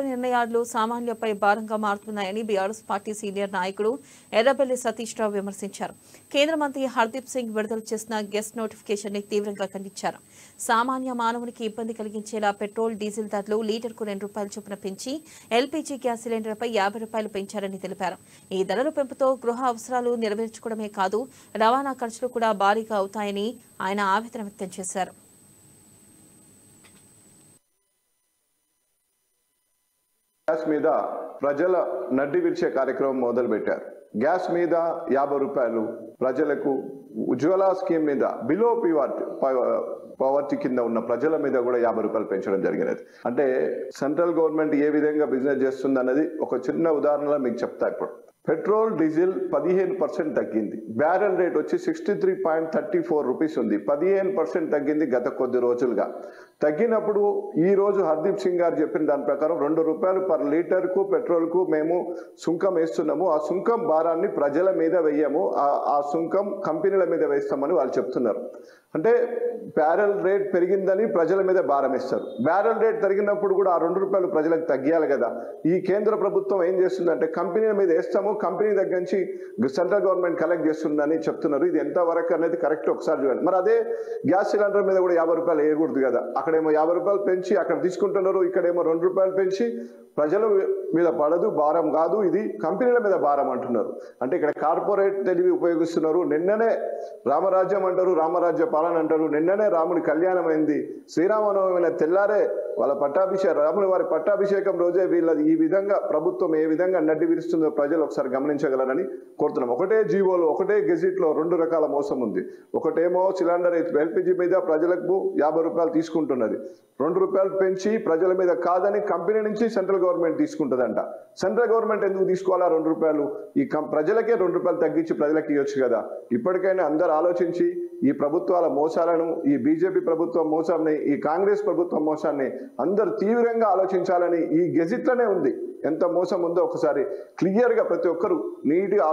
నిర్ణయాలు సామాన్యులపై భారంగా మారుతున్నాయని BRS party senior నాయకుడు ఎర్రబెల్లి సతీష్ రావు విమర్శించారు. కేంద్ర మంత్రి హర్దీప్ సింగ్ విడుదల చేసిన గెస్ట్ నోటిఫికేషన్ ని తీవ్రంగా ఖండించారు. సామాన్య మానవునికి ఇబ్బంది కలిగించేలా పెట్రోల్, డీజిల్ ధరలు లీటర్కు ₹2 చొప్పున పెంచి ఎల్పీజీ గ్యాస్ సిలిండర్పై ₹50 పెంచారని తెలిపారు. ఈ ధరల పెంపుతో గృహ అవసరాలు నెరవేర్చుకోవడమే కాదు, రవాణా ఖర్చులు కూడా భారీగా అవుతాయని ఆయన ఆవేదన వ్యక్తం చేశారు. గ్యాస్ మీద ప్రజల నడ్డి విరిచే కార్యక్రమం మొదలుపెట్టారు. గ్యాస్ మీద ₹50 ప్రజలకు, ఉజ్వల స్కీమ్ మీద బిలో పవర్టీ కింద ఉన్న ప్రజల మీద కూడా ₹50 పెంచడం జరిగినది. అంటే సెంట్రల్ గవర్నమెంట్ ఏ విధంగా బిజినెస్ చేస్తుంది అన్నది ఒక చిన్న ఉదాహరణలో మీకు చెప్తా. ఇప్పుడు పెట్రోల్, డీజిల్ 15% తగ్గింది. బ్యారెల్ రేట్ వచ్చి ₹63.34 ఉంది. 15% తగ్గింది గత కొద్ది రోజులుగా. తగ్గినప్పుడు ఈ రోజు హర్దీప్ సింగ్ గారు చెప్పిన దాని ప్రకారం ₹2 పర్ లీటర్కు పెట్రోల్కు మేము సుంకం వేస్తున్నాము. ఆ సుంకం భారాన్ని ప్రజల మీద వేయము, ఆ సుంకం కంపెనీల మీద వేస్తామని వాళ్ళు చెప్తున్నారు. అంటే బ్యారెల్ రేట్ పెరిగిందని ప్రజల మీద భారం ఇస్తారు. బ్యారెల్ రేట్ తరిగినప్పుడు కూడా ఆ ₹2 ప్రజలకు తగ్గియాలి కదా. ఈ కేంద్ర ప్రభుత్వం ఏం చేస్తుందంటే కంపెనీల మీద వేస్తాము, కంపెనీ దగ్గర నుంచి సెంట్రల్ గవర్నమెంట్ కలెక్ట్ చేస్తుందని చెప్తున్నారు. ఇది ఎంతవరకు అనేది కరెక్ట్ ఒకసారి చూడండి. మరి అదే గ్యాస్ సిలిండర్ మీద కూడా ₹50 వేయకూడదు కదా. అక్కడేమో ₹50 పెంచి అక్కడ తీసుకుంటున్నారు, ఇక్కడేమో ₹2 పెంచి ప్రజల మీద పడదు, భారం కాదు, ఇది కంపెనీల మీద భారం అంటున్నారు. అంటే ఇక్కడ కార్పొరేట్ తెలివి ఉపయోగిస్తున్నారు. నిన్ననే రామరాజ్యం అంటారు, రామరాజ్య పాలన అంటారు. నిన్ననే రాముని కళ్యాణం అయింది, శ్రీరామనవమి తెల్లారే వాళ్ళ రాముని వారి పట్టాభిషేకం రోజే వీళ్ళది ఈ విధంగా ప్రభుత్వం ఏ విధంగా నడ్డి విరుస్తుందో ప్రజలు ఒకసారి గమనించగలరని కోరుతున్నాం. ఒకటే జీవోలో, ఒకటే గెజిట్లో 2 రకాల మోసం ఉంది. ఒకటేమో సిలిండర్ ఎల్పీజీ మీద ప్రజలకు ₹50 తీసుకుంటున్నది. ₹2 పెంచి ప్రజల మీద కాదని కంపెనీ నుంచి సెంట్రల్ గవర్నమెంట్ తీసుకుంటుందంట. సెంట్రల్ గవర్నమెంట్ ఎందుకు తీసుకోవాలా ₹2? ఈ ప్రజలకే ₹2 తగ్గించి ప్రజలకు ఇవ్వచ్చు కదా. ఇప్పటికైనా అందరూ ఆలోచించి ఈ ప్రభుత్వాల మోసాలను, ఈ బీజేపీ ప్రభుత్వం మోసాన్ని, ఈ కాంగ్రెస్ ప్రభుత్వం మోసాన్ని అందరూ తీవ్రంగా ఆలోచించాలని ఈ గెజిట్లోనే ఉంది. ఎంత మోసం ఉందో ఒకసారి క్లియర్గా ప్రతి ఒక్కరు నీట్గా